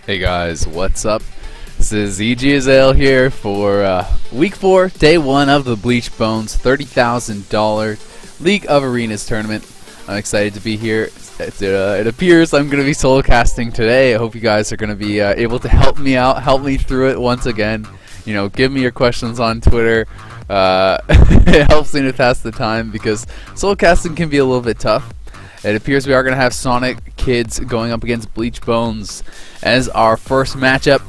Hey guys, what's up? This is Azael here for Week 4, Day 1 of the Bleached Bones $30,000 League of Arenas tournament. I'm excited to be here. It appears I'm going to be solo casting today. I hope you guys are going to be able to help me out, help me through it once again. You know, give me your questions on Twitter. It helps me to pass the time because solo casting can be a little bit tough. It appears we are going to have Sonic Kids going up against Bleached Bones as our first matchup.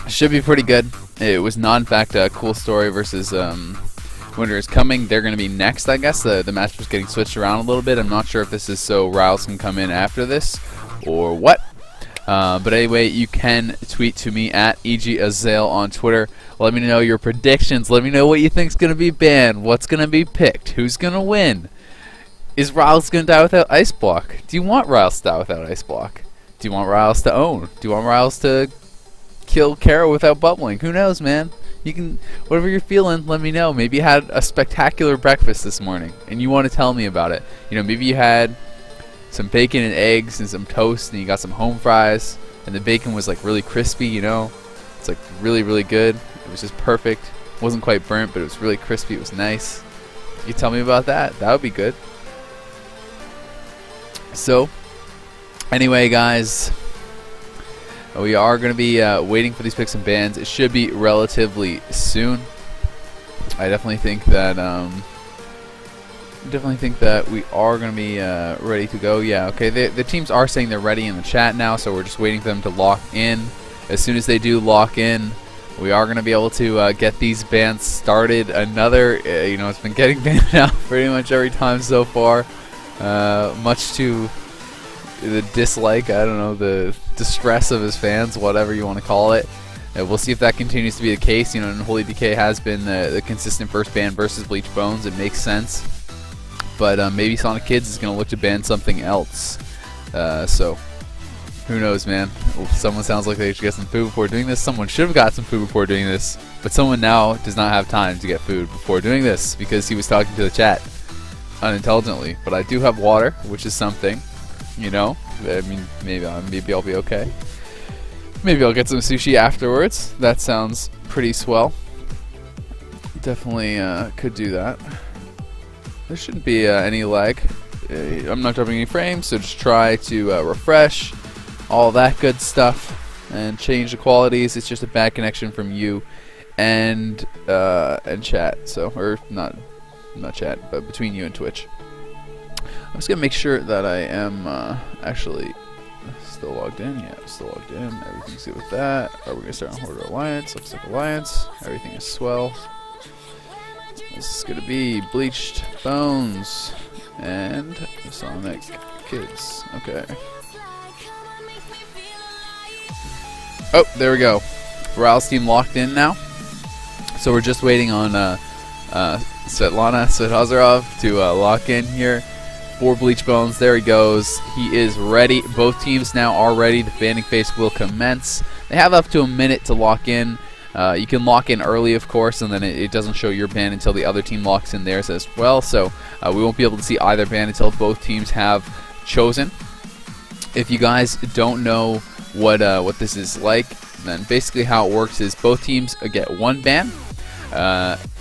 Should be pretty good. It was not, in fact, a Cool Story versus Winter is Coming. They're going to be next, I guess. The match was getting switched around a little bit. I'm not sure if this is so Rylez can come in after this or what. But anyway, you can tweet to me at Azael on Twitter. Let me know your predictions. Let me know what you think is going to be banned. What's going to be picked? Who's going to win? Is Rylez going to die without Ice Block? Do you want Rylez to die without Ice Block? Do you want Rylez to own? Do you want Rylez to kill Kara without bubbling? Who knows, man? You can, whatever you're feeling, let me know. Maybe you had a spectacular breakfast this morning and you want to tell me about it. You know, maybe you had some bacon and eggs and some toast and you got some home fries and the bacon was like really crispy, you know? It's like really, really good. It was just perfect. It wasn't quite burnt, but it was really crispy. It was nice. You tell me about that. That would be good. So, anyway, guys, we are going to be waiting for these picks and bans. It should be relatively soon. I definitely think that we are going to be ready to go. Yeah, okay. The teams are saying they're ready in the chat now, so we're just waiting for them to lock in. As soon as they do lock in, we are going to be able to get these bans started. Another, you know, it's been getting banned out pretty much every time so far. Much to the dislike, I don't know, the distress of his fans, whatever you want to call it. We'll see if that continues to be the case. You know, Unholy Decay has been the consistent first ban versus Bleached Bones. It makes sense. But maybe Sonic Kids is going to look to ban something else. So, who knows, man. Someone sounds like they should get some food before doing this. Someone should have got some food before doing this. But someone now does not have time to get food before doing this because he was talking to the chat unintelligently. But I do have water, which is something, you know. I mean, maybe I'll be okay. Maybe I'll get some sushi afterwards. That sounds pretty swell. Definitely could do that. There shouldn't be any lag. I'm not dropping any frames, so just try to refresh, all that good stuff, and change the qualities. It's just a bad connection from you and chat. So, or not chat, but between you and Twitch. I'm just gonna make sure that I am actually still logged in. Yeah, still logged in. Everything's good with that. Are we gonna start on Horde Alliance? Looks like Alliance. Everything is swell. This is gonna be Bleached Bones and Sonic Kids. Okay. Oh, there we go. Rylez team locked in now. So we're just waiting on Svetlana Svethazarov to lock in here for Bleached Bones. There he goes. He is ready. Both teams now are ready. The banning phase will commence. They have up to a minute to lock in. You can lock in early, of course, and then it doesn't show your ban until the other team locks in theirs as well. So we won't be able to see either ban until both teams have chosen. If you guys don't know what this is like, then basically how it works is both teams get one ban.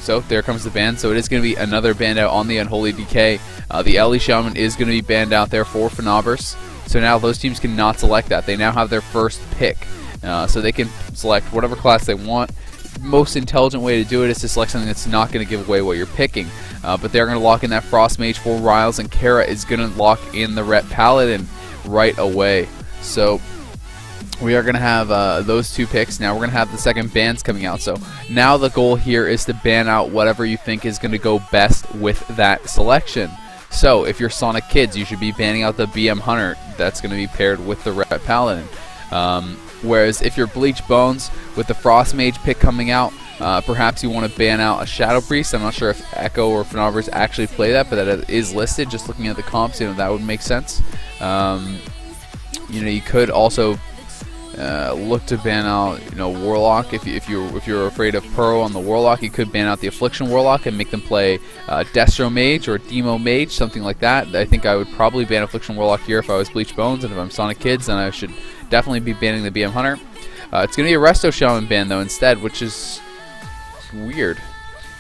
So there comes the ban. So it is going to be another ban out on the Unholy Decay. The Ellie Shaman is going to be banned out there for Fnabbers. So now those teams cannot select that. They now have their first pick. So they can select whatever class they want. Most intelligent way to do it is to select something that's not going to give away what you're picking. But they're going to lock in that Frost Mage for Rylez, and Kara is going to lock in the Ret Paladin right away. So we are going to have those two picks. Now we're going to have the second bans coming out. So now the goal here is to ban out whatever you think is going to go best with that selection. So if you're Sonic Kids, you should be banning out the BM Hunter. That's going to be paired with the Ret Paladin. Whereas if you're Bleached Bones with the Frost Mage pick coming out, perhaps you want to ban out a Shadow Priest. I'm not sure if Echo or Fnabbers actually play that, but that is listed. Just looking at the comps, you know, that would make sense. You know, you could also look to ban out, Warlock. If you're afraid of Pearl on the Warlock, you could ban out the Affliction Warlock and make them play Destro Mage or Demo Mage, something like that. I think I would probably ban Affliction Warlock here if I was Bleached Bones, and if I'm Sonic Kids, then I should definitely be banning the BM Hunter. It's going to be a Resto Shaman ban though instead, which is weird.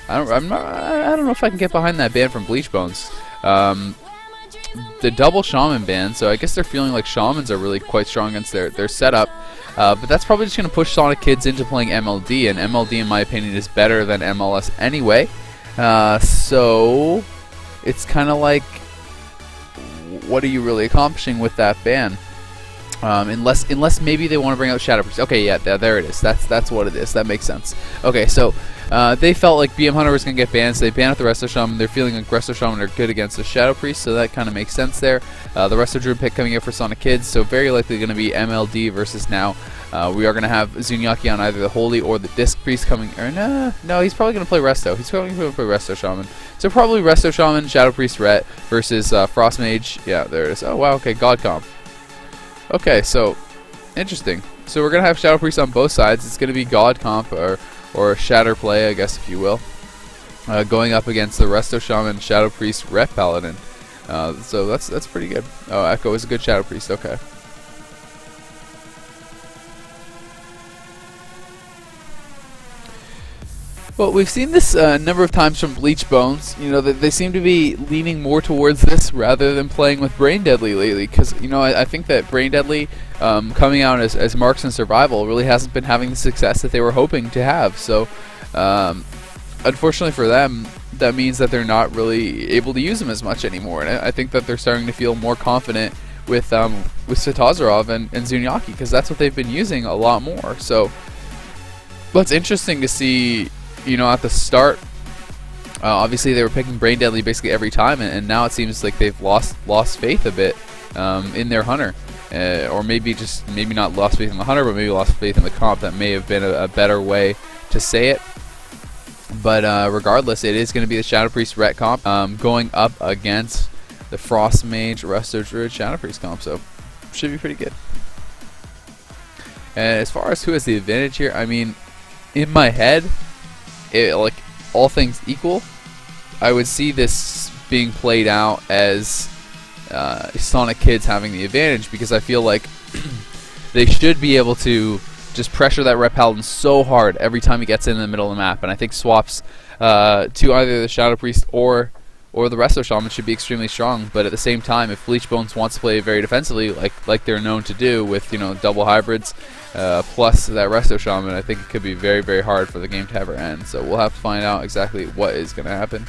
I don't know if I can get behind that ban from Bleached Bones. The double Shaman ban, so I guess they're feeling like Shamans are really quite strong against their setup. But that's probably just going to push Sonic Kids into playing MLD, and MLD, in my opinion, is better than MLS anyway. So it's kind of like, what are you really accomplishing with that ban? Unless maybe they want to bring out Shadow Priest. Okay, yeah, there it is. That's what it is. That makes sense. Okay, so they felt like BM Hunter was going to get banned, so they banned out the Resto Shaman. They're feeling like Resto Shaman are good against the Shadow Priest, so that kind of makes sense there. The Resto Druid pick coming up for Sonic Kids, so very likely going to be MLD versus now. We are going to have Zunyaki on either the Holy or the Disc Priest coming. Or no, he's probably going to play Resto. He's probably going to play Resto Shaman. So probably Resto Shaman, Shadow Priest, Ret versus Frost Mage. Yeah, there it is. Oh wow, okay, God Comp. Okay, so interesting. So we're gonna have Shadow Priest on both sides. It's gonna be God Comp or Shatter Play, I guess, if you will, going up against the Resto Shaman, Shadow Priest, Ret Paladin. So that's pretty good. Oh, Echo is a good Shadow Priest. Okay. Well, we've seen this a number of times from Bleached Bones. They seem to be leaning more towards this rather than playing with Brain Deadly lately. Because, I think that Brain Deadly coming out as Marks and Survival really hasn't been having the success that they were hoping to have. So, unfortunately for them, that means that they're not really able to use them as much anymore. And I think that they're starting to feel more confident with Svitozerov and Zunyaki, because that's what they've been using a lot more. So, what's interesting to see, at the start, obviously they were picking Brain Deadly basically every time, and now it seems like they've lost faith a bit in their Hunter, or maybe not lost faith in the Hunter, but maybe lost faith in the comp. That may have been a better way to say it. But regardless, it is going to be the Shadow Priest Ret comp going up against the Frost Mage Resto Druid Shadow Priest comp, so should be pretty good. And as far as who has the advantage here, I mean, in my head, like all things equal, I would see this being played out as Sonic Kids having the advantage, because I feel like they should be able to just pressure that Ret Paladin so hard every time he gets in the middle of the map, and I think swaps to either the Shadow Priest or the Resto Shaman should be extremely strong. But at the same time, if Bleached Bones wants to play very defensively, like they're known to do with double hybrids plus that Resto Shaman, I think it could be very, very hard for the game to ever end. So we'll have to find out exactly what is going to happen.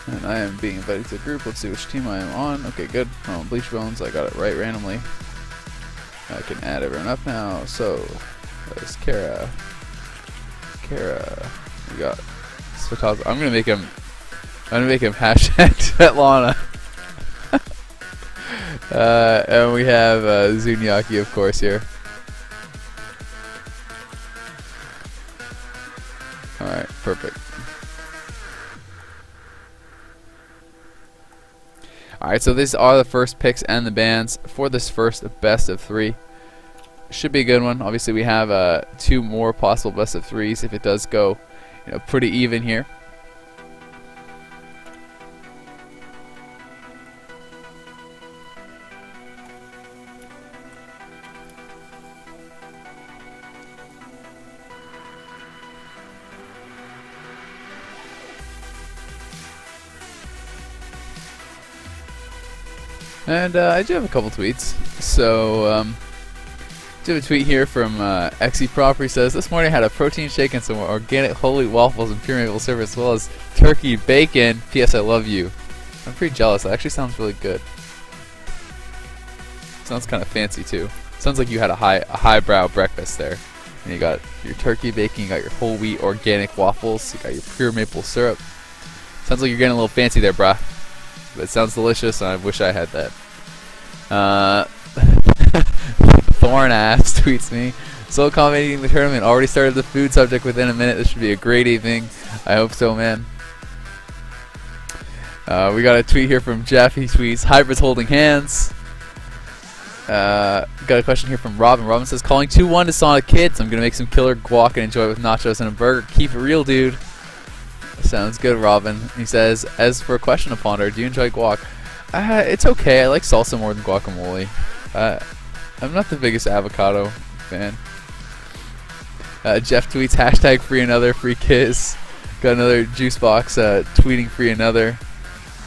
And I am being invited to the group. Let's see which team I am on. Okay, good. Oh, Bleached Bones. I got it right randomly. I can add everyone up now. So there's Kara. We got Svitozerov. I'm gonna make him hashtag Svetlana. And we have Zunyaki, of course, here. All right, perfect. Alright, so these are the first picks and the bans for this first best of 3. Should be a good one. Obviously, we have 2 more possible best of 3s if it does go, pretty even here. And I do have a couple tweets. So, I do have a tweet here from XE Proper. He says, this morning I had a protein shake and some organic whole wheat waffles and pure maple syrup, as well as turkey bacon. P.S. I love you. I'm pretty jealous. That actually sounds really good. Sounds kind of fancy too. Sounds like you had a highbrow breakfast there. And you got your turkey bacon, you got your whole wheat organic waffles, you got your pure maple syrup. Sounds like you're getting a little fancy there, brah. But it sounds delicious, and I wish I had that. Thorn ass tweets me. So commentating the tournament already started the food subject within a minute. This should be a great evening. I hope so, man. We got a tweet here from Jeff. He tweets, hybrids holding hands. Got a question here from Robin. Robin says, calling 2-1 to Sonic Kids. I'm going to make some killer guac and enjoy it with nachos and a burger. Keep it real, dude. Sounds good, Robin. He says, as for a question to ponder, do you enjoy guac? It's okay. I like salsa more than guacamole. I'm not the biggest avocado fan. Jeff tweets, hashtag free another, free kiss. Got another juice box tweeting free another.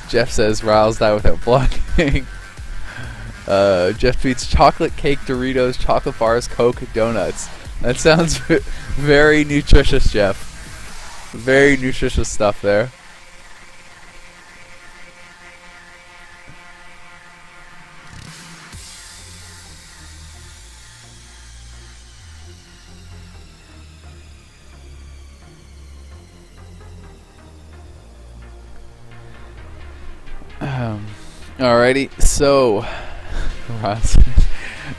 Jeff says, Rylez die without blocking. Jeff tweets, chocolate cake, Doritos, chocolate bars, Coke, donuts. That sounds very nutritious, Jeff. Very nutritious stuff there. Alrighty, so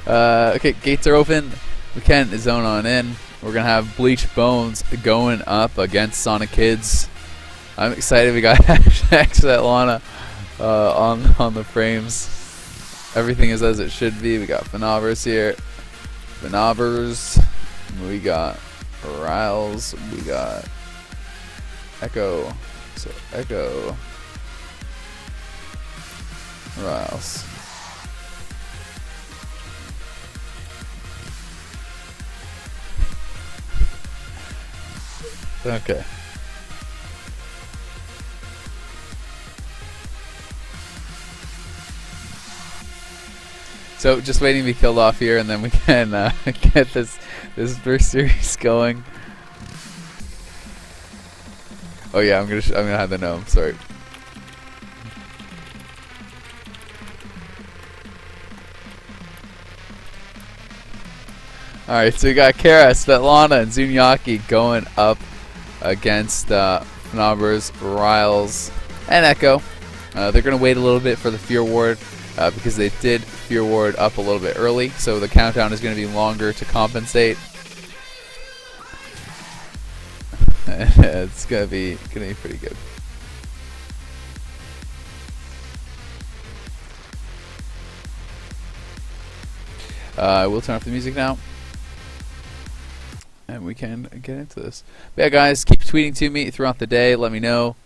okay, gates are open. We can zone on in. We're gonna have Bleached Bones going up against Sonic Kids. I'm excited. We got hashtag Svetlana on the frames. Everything is as it should be. We got Fenavers here. Fenavers. We got Rylez. We got Echo. So Echo. Rylez. Okay. So just waiting to be killed off here, and then we can get this first series going. Oh yeah, I'm gonna have the gnome. Sorry. All right, so we got Kara, Svetlana, and Zunyaki going up against Fenavers, Rylez, and Echo. They're going to wait a little bit for the Fear Ward because they did Fear Ward up a little bit early, so the countdown is going to be longer to compensate. It's going to be pretty good. I will turn off the music now. And we can get into this. But yeah, guys, keep tweeting to me throughout the day. Let me know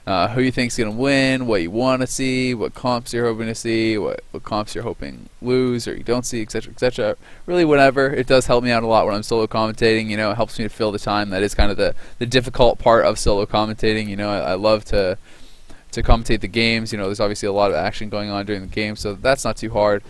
who you think's gonna win, what you want to see, what comps you're hoping to see, what comps you're hoping lose or you don't see, etc., etc. Really, whatever. It does help me out a lot when I'm solo commentating. You know, it helps me to fill the time. That is kind of the difficult part of solo commentating. You know, I love to commentate the games. You know, there's obviously a lot of action going on during the game, so that's not too hard.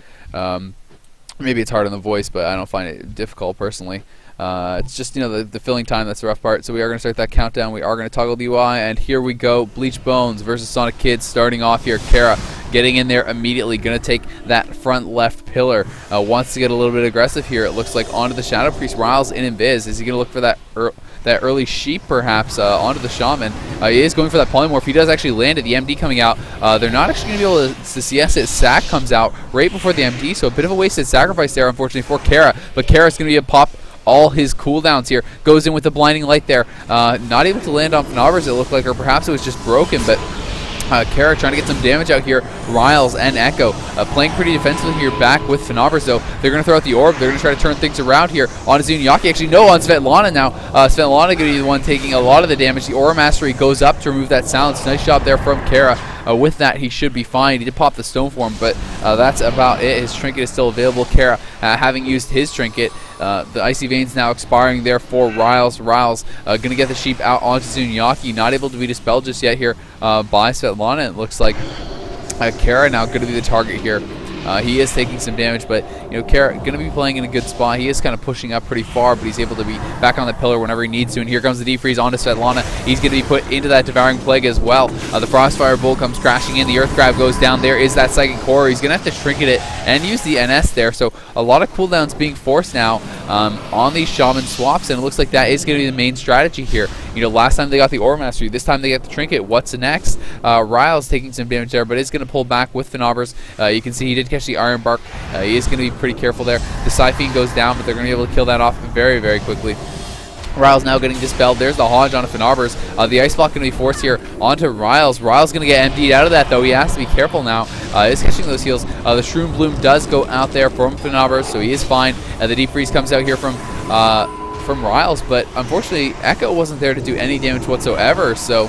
Maybe it's hard on the voice, but I don't find it difficult personally. It's just, you know, the filling time that's the rough part. So we are going to start that countdown. We are going to toggle the UI, and here we go. Bleached Bones versus Sonic Kids starting off here. Kara getting in there immediately. Going to take that front left pillar. Wants to get a little bit aggressive here. It looks like onto the Shadow Priest. Rylez in Invis. Is he going to look for that early sheep perhaps onto the Shaman? He is going for that polymorph. He does actually land it. The MD coming out. They're not actually going to be able to see it. Sack comes out right before the MD, so a bit of a wasted sacrifice there, unfortunately, for Kara. But Kara's going to be a pop all his cooldowns here. Goes in with the blinding light there. Not able to land on Fenavers, it looked like, or perhaps it was just broken, but Kara trying to get some damage out here. Rylez and Echo playing pretty defensively here back with Fenavers, though. They're going to throw out the orb. They're going to try to turn things around here on Zunyaki. Actually, no, on Svetlana now. Svetlana going to be the one taking a lot of the damage. The Aura Mastery goes up to remove that silence. Nice job there from Kara. With that, he should be fine. He did pop the stone form, but that's about it. His trinket is still available. Kara, having used his trinket, the Icy Veins now expiring there for Rylez. Rylez going to get the sheep out onto Zunyaki. Not able to be dispelled just yet here by Svetlana. It looks like Kara now going to be the target here. He is taking some damage, but you know, Kara going to be playing in a good spot. He is kind of pushing up pretty far, but he's able to be back on the pillar whenever he needs to. And here comes the defreeze onto Svetlana. He's going to be put into that Devouring Plague as well. The Frostfire Bolt comes crashing in. The Earth Grab goes down. There is that Psychic Core. He's going to have to trinket it and use the NS there. So a lot of cooldowns being forced now on these Shaman swaps, and it looks like that is going to be the main strategy here. You know, last time they got the Aura Mastery. This time they get the trinket. What's next? Rylez taking some damage there, but is going to pull back with Fenavers. You can see he did catch the Iron Bark. He is going to be pretty careful there. The Siphene goes down, but they're going to be able to kill that off very, very quickly. Rylez now getting dispelled. There's the Hodge onto Finarbers. The Ice Block going to be forced here onto Rylez. Rylez going to get emptied out of that, though. He has to be careful now. Is catching those heals. The Shroom Bloom does go out there from Finarbers, so he is fine. The Deep Freeze comes out here from Rylez, but unfortunately, Echo wasn't there to do any damage whatsoever, so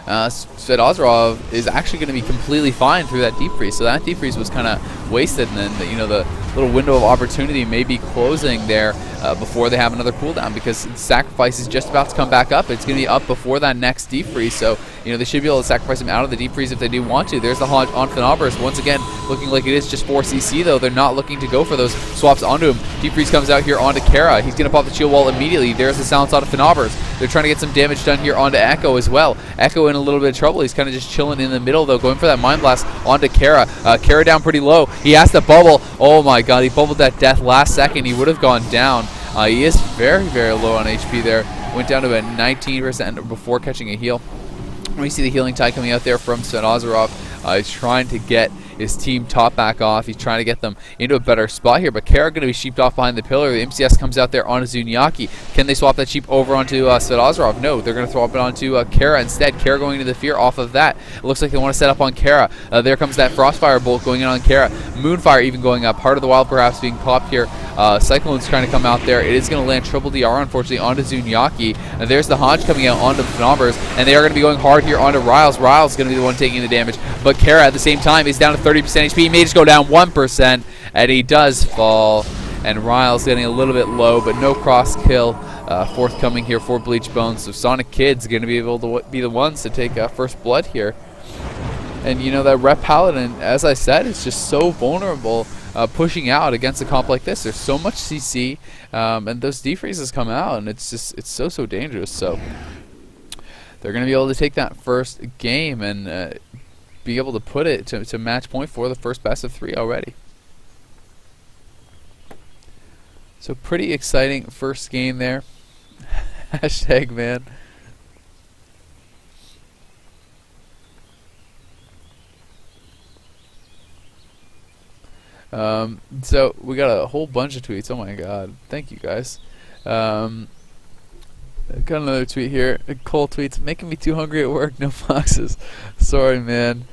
Svedozrov is actually going to be completely fine through that Deep Freeze. So that Deep Freeze was kind of wasted, and then the little window of opportunity may be closing there before they have another cooldown, because Sacrifice is just about to come back up. It's going to be up before that next Deep Freeze, so they should be able to sacrifice him out of the Deep Freeze if they do want to. There's the Hodge on Finarbers. Once again, looking like it is just 4 CC, though. They're not looking to go for those swaps onto him. Deep Freeze comes out here onto Kara. He's going to pop the shield wall immediately. There's the silence onto Finarbers. They're trying to get some damage done here onto Echo as well. Echo in a little bit of trouble. He's kind of just chilling in the middle, though, going for that Mind Blast onto Kara. Kara down pretty low. He has to bubble. Oh my god, he bubbled that death last second. He would have gone down. He is very, very low on HP there. Went down to a 19% before catching a heal. We see the Healing Tide coming out there from Svedozrov. He's trying to get his team top back off. He's trying to get them into a better spot here, but Kara going to be sheeped off behind the pillar. The MCS comes out there onto Zuniaki. Can they swap that sheep over onto Svedozrov? No, they're going to swap it onto Kara instead. Kara going into the Fear off of that. It looks like they want to set up on Kara. There comes that Frostfire Bolt going in on Kara. Moonfire even going up. Heart of the Wild perhaps being popped here. Cyclone's trying to come out there. It is going to land triple DR, unfortunately, onto Zuniaki. There's the Hodge coming out onto the Finarbers, and they are going to be going hard here onto Rylez. Rylez is going to be the one taking the damage, but Kara at the same time is down to 30% HP. He may just go down 1%, and he does fall. And Rylez getting a little bit low, but no cross kill forthcoming here for Bleached Bones. So Sonic Kid's going to be able to be the ones to take first blood here. And that Rep Paladin, as I said, is just so vulnerable pushing out against a comp like this. There's so much CC, and those defreezes come out, and it's so dangerous. So they're going to be able to take that first game and be able to put it to match point for the first best of 3 already. So pretty exciting first game there. Hashtag man. So we got a whole bunch of tweets. Oh my god, thank you guys. Got another tweet here. Cole tweets, making me too hungry at work, no boxes. Sorry man.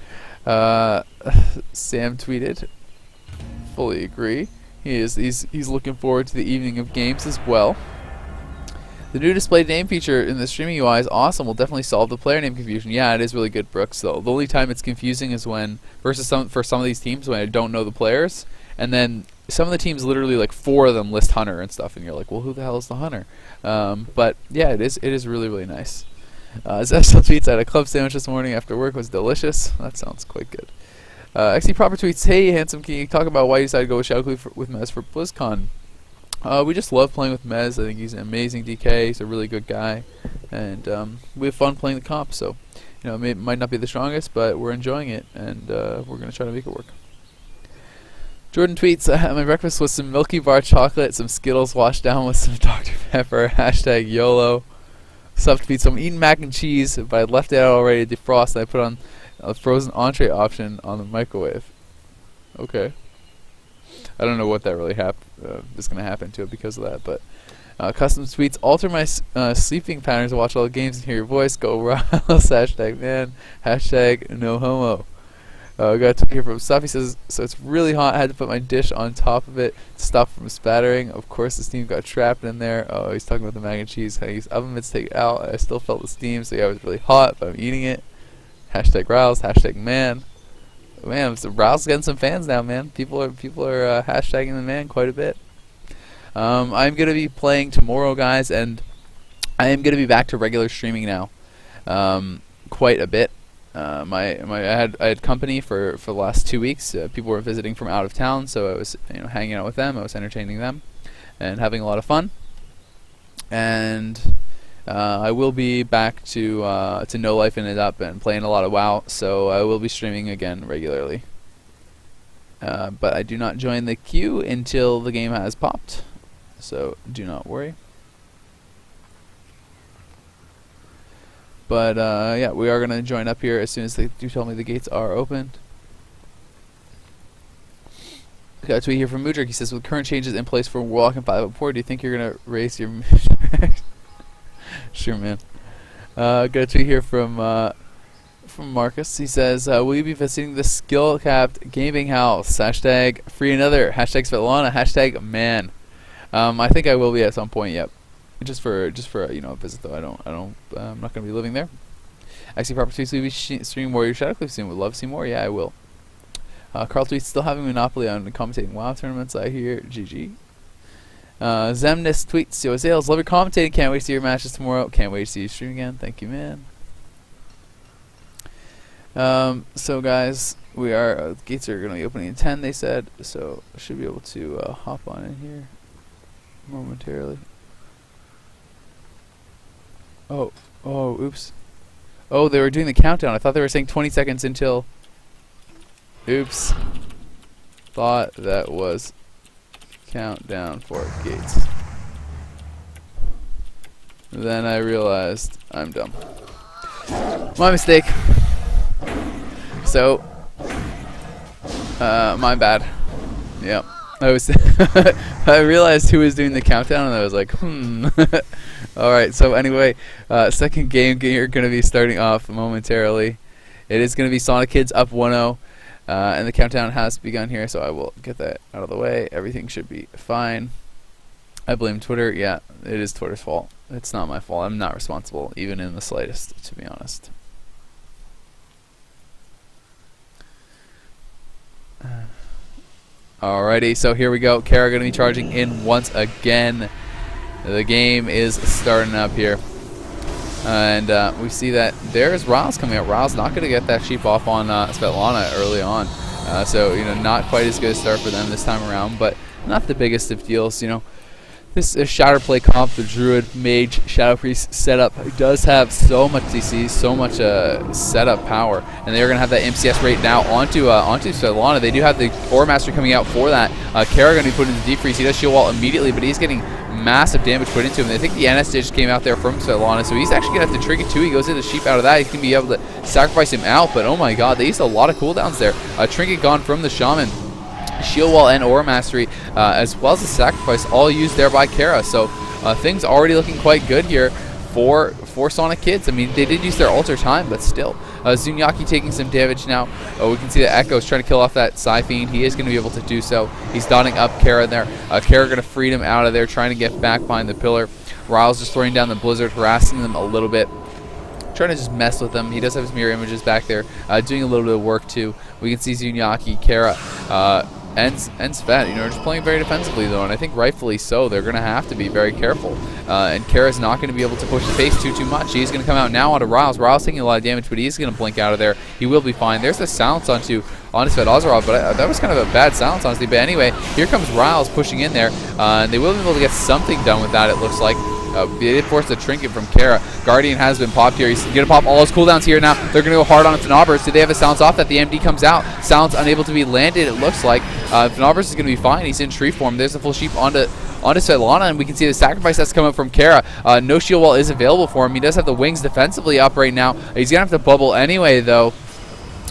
Sam tweeted, fully agree. He's looking forward to the evening of games as well. The new display name feature in the streaming UI is awesome. Will definitely solve the player name confusion. Yeah, it is really good, Brooks. Though the only time it's confusing is when for some of these teams when I don't know the players, and then some of the teams literally like 4 of them list Hunter and stuff, and you're like, well, who the hell is the Hunter? But yeah, it is really nice. Zestel tweets, I had a club sandwich this morning after work. Was delicious. That sounds quite good. XD Proper tweets, hey handsome, can you talk about why you decided to go with Shadow with Mez for BlizzCon? We just love playing with Mez. I think he's an amazing DK. He's a really good guy, and we have fun playing the comp. So, it might not be the strongest, but we're enjoying it, and we're gonna try to make it work. Jordan tweets, I had my breakfast with some Milky Bar chocolate, some Skittles washed down with some Dr. Pepper. Hashtag YOLO. Sub tweets, so I'm eating mac and cheese, but I left it out already to defrost, and I put on a frozen entree option on the microwave. Okay. I don't know what that really is going to happen to it because of that, but custom tweets, alter my sleeping patterns to watch all the games and hear your voice. Go Rylez. Hashtag man. Hashtag no homo. We got a tweet here from Stuffy says, so it's really hot. I had to put my dish on top of it to stop from spattering. Of course, the steam got trapped in there. Oh, he's talking about the mac and cheese. I used oven mitts to take it out. I still felt the steam, so yeah, it was really hot, but I'm eating it. Hashtag Rylez. Hashtag man. Man, so Rylez getting some fans now, man. People are hashtagging the man quite a bit. I'm gonna be playing tomorrow, guys, and I am gonna be back to regular streaming now, quite a bit. I had company for the last 2 weeks. People were visiting from out of town, so I was hanging out with them. I was entertaining them, and having a lot of fun. And I will be back to No Life in It Up and playing a lot of WoW, so I will be streaming again regularly. But I do not join the queue until the game has popped, so do not worry. But yeah, we are going to join up here as soon as they do tell me the gates are opened. Got a tweet here from Mudrik. He says, with current changes in place for Warlock and 504, do you think you're going to raise your Sure, man. Got a tweet here from Marcus. He says, will you be visiting the Skill Capped Gaming House? Hashtag free another. Hashtag Svetlana. Hashtag man. I think I will be at some point. Yep. Just for you know, a visit though. I'm not gonna be living there. Actually, proper tweets. Will you be streaming Warrior Shadowcliff soon? Would love to see more. Yeah, I will. Carl tweets, still having Monopoly on commentating WoW tournaments. I hear. GG. Zemnis tweets, yo, Azael, love your commentating. Can't wait to see your matches tomorrow. Can't wait to see you stream again. Thank you, man. So guys, we are gates are going to be opening at 10. They said, so I should be able to hop on in here momentarily. Oh, oops. Oh, they were doing the countdown. I thought they were saying 20 seconds until. Oops. Thought that was countdown for gates. Then I realized I'm dumb. My mistake. So, my bad. Yep. I realized who was doing the countdown, and I was like, Alright, so anyway, second game you're going to be starting off momentarily. It is going to be Sonic Kids up 1-0. And the countdown has begun here, so I will get that out of the way. Everything should be fine. I blame Twitter. Yeah, it is Twitter's fault. It's not my fault. I'm not responsible, even in the slightest, to be honest. Alrighty, so here we go. Kara going to be charging in once again. The game is starting up here. And we see that there's Rylez coming out. Rylez not going to get that sheep off on Svetlana early on. So, you know, not quite as good a start for them this time around, but not the biggest of deals. You know, this is Shatter Play comp, the Druid Mage Shadow Priest setup does have so much DC, so much setup power, and they're going to have that MCS rate now onto Svetlana. They do have the Aura Mastery coming out for that. Kara going to be put into Deep Freeze. He does shield wall immediately, but he's getting massive damage put into him. I think the NS just came out there from Svetlana, so he's actually going to have to trinket too. He goes into Sheep out of that. He's going to be able to sacrifice him out, but oh my god, they used a lot of cooldowns there. Trinket gone from the Shaman. Shield wall and Aura Mastery, as well as the sacrifice, all used there by Kara. So things already looking quite good here for Sonic Kids. I mean, they did use their alter time, but still. Zunyaki taking some damage now. We can see that Echo is trying to kill off that Psy Fiend. He is going to be able to do so. He's dotting up Kara there. Kara going to free him out of there, trying to get back behind the pillar. Rylez just throwing down the Blizzard, harassing them a little bit, trying to just mess with them. He does have his mirror images back there, doing a little bit of work too. We can see Zunyaki, Kara, and Svet, you know, just playing very defensively though, and I think rightfully so. They're going to have to be very careful. And Kara's not going to be able to push the pace too much. He's going to come out now onto Rylez. Rylez taking a lot of damage, but he's going to blink out of there. He will be fine. There's the silence onto Svet Azael, but that was kind of a bad silence, honestly. But anyway, here comes Rylez pushing in there, and they will be able to get something done with that, it looks like. They did force the trinket from Kara. Guardian has been popped here. He's going to pop all his cooldowns here now. They're going to go hard on Fnobers. Do they have a silence off that the MD comes out? Silence unable to be landed, it looks like. Fnobers is going to be fine. He's in tree form. There's a full sheep onto Svetlana, and we can see the sacrifice that's coming from Kara. No shield wall is available for him. He does have the wings defensively up right now. He's going to have to bubble anyway, though.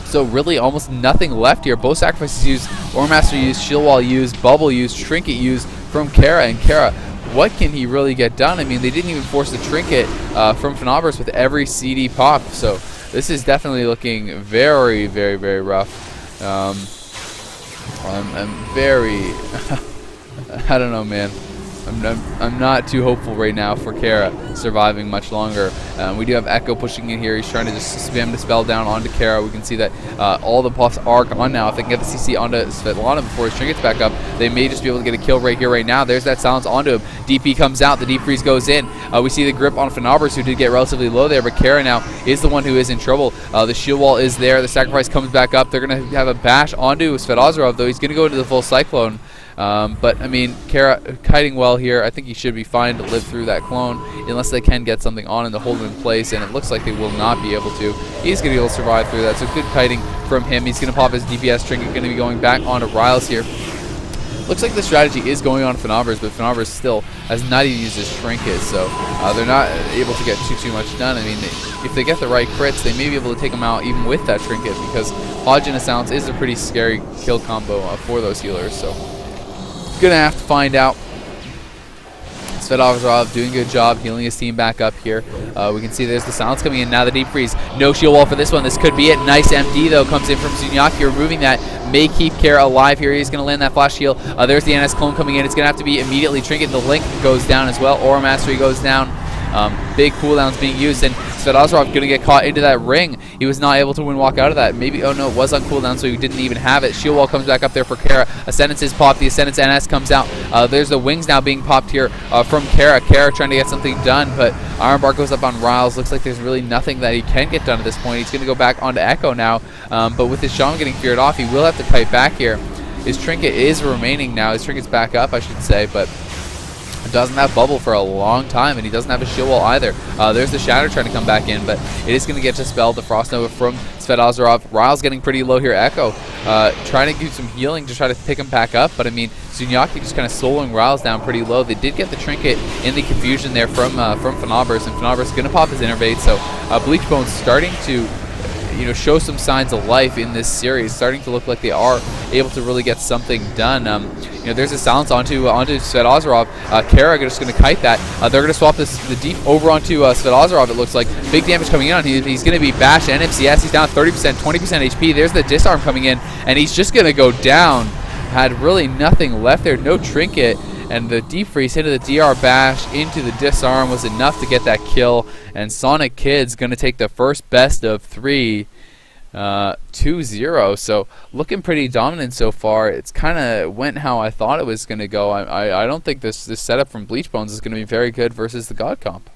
So really almost nothing left here. Both sacrifices used, Aura Master used, shield wall used, bubble used, trinket used from Kara. And Kara, what can he really get done? I mean, they didn't even force the trinket from Fnobers with every CD pop. So this is definitely looking very, very, very rough. I'm very, I don't know, man. I'm not too hopeful right now for Kara surviving much longer. We do have Echo pushing in here. He's trying to just spam the spell down onto Kara. We can see that all the buffs are gone now. If they can get the CC onto Svetlana before his trinket's back up, they may just be able to get a kill right here, right now. There's that silence onto him. DP comes out. The deep freeze goes in. We see the grip on Fnobers, who did get relatively low there, but Kara now is the one who is in trouble. The shield wall is there. The sacrifice comes back up. They're going to have a bash onto Svet Azael, though he's going to go into the full Cyclone. But I mean, Kara kiting well here. I think he should be fine to live through that clone, unless they can get something on him to hold him in place, and it looks like they will not be able to. He's going to be able to survive through that, so good kiting from him. He's going to pop his DPS trinket, going to be going back onto Rylez here. Looks like the strategy is going on Fnobers, but Fnobers still has not even used his trinket, so they're not able to get too much done. I mean, if they get the right crits, they may be able to take them out even with that trinket, because Hodge and a silence is a pretty scary kill combo for those healers, so gonna have to find out. Svedazarov doing a good job healing his team back up here. We can see there's the silence coming in now, the deep freeze. No shield wall for this one. This could be it. Nice MD though comes in from Zunyaki, removing that. May keep Kara alive here. He's going to land that flash heal. There's the NS clone coming in. It's going to have to be immediately Trinket. The Link goes down as well. Aura Mastery goes down. Big cooldowns being used, and Svedazarov going to get caught into that ring. He was not able to walk out of that. Maybe, oh no, it was on cooldown, so he didn't even have it. Shield wall comes back up there for Kara. Ascendance is popped. The Ascendance NS comes out. There's the wings now being popped here from Kara. Kara trying to get something done, but Iron Bar goes up on Rylez. Looks like there's really nothing that he can get done at this point. He's going to go back onto Echo now, but with his Shaman getting feared off, he will have to kite back here. His Trinket is remaining now. His Trinket's back up, I should say, but doesn't have bubble for a long time, and he doesn't have a shield wall either. There's the Shatter trying to come back in, but it is going to get dispelled. The Frost Nova from Svedazarov. Rylez getting pretty low here. Echo trying to do some healing to try to pick him back up, but I mean, Zunyaki just kind of soloing Rylez down pretty low. They did get the Trinket in the confusion there from Fenabers, and Fenabers going to pop his Innervate, so Bleached Bones starting to show some signs of life in this series, starting to look like they are able to really get something done. There's a silence onto Svedazarov. Kara just going to kite that. They're going to swap the deep over onto Svedazarov, it looks like. Big damage coming in on him. He's going to be bashed. NMCS, he's down 30%, 20% HP. There's the disarm coming in, and he's just going to go down. Had really nothing left there, no Trinket. And the deep freeze into the DR bash into the disarm was enough to get that kill. And Sonic Kid's going to take the first best of 3, 2-0. So looking pretty dominant so far. It's kind of went how I thought it was going to go. I don't think this setup from Bleached Bones is going to be very good versus the God Comp.